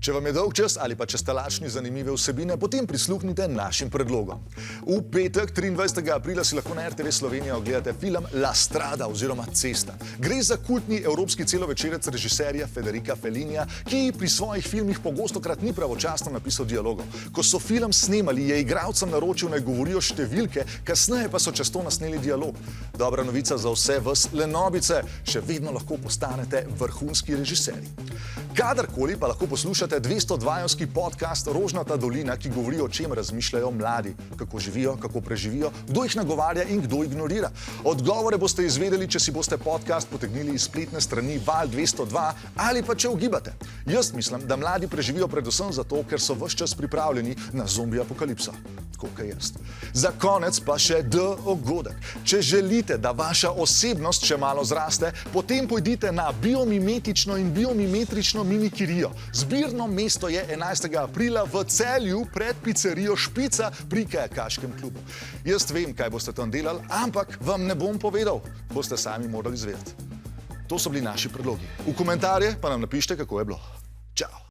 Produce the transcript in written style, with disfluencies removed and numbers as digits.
Če vam je dolg čas ali pa če ste lačni zanimive vsebine, potem prisluhnite našim predlogom. V petek, 23. aprila, si lahko na RTV Slovenija ogledate film La Strada oziroma Cesta. Gre za kultni evropski celovečerec režiserja Federica Fellinija, ki pri svojih filmih pogostokrat ni pravočasno napisal dialogov. Ko so film snemali, je igralcem naročil, naj govorijo številke, kasneje pa so čez to nasneli dialog. Dobra novica za vse vas lenobice, še vedno lahko postanete vrhunski režiserji. Kadarkoli pa lahko poslušate 202-jonski podcast Rožnata dolina, ki govori, o čem razmišljajo mladi, kako živijo, kako preživijo, kdo jih nagovarja in kdo ignorira. Odgovore boste izvedeli, če si boste podcast potegnili iz spletne strani Val 202 ali pa če ugibate. Jaz mislim, da mladi preživijo predvsem zato, ker so ves čas pripravljeni na zombi apokalipso. Tako kot jaz. Za konec pa še dogodek. Če želite, da vaša osebnost še malo zraste, potem pojdite na biomimetično in biomimetrično mimikirijo. Zbirno mesto je 11. aprila v Celju pred pizzerijo Špica pri kajakaškem klubu. Jaz vem, kaj boste tam delali, ampak vam ne bom povedal. Boste sami morali izvedeti. To so bili naši predlogi. V komentarje pa nam napišite, kako je bilo. Čau!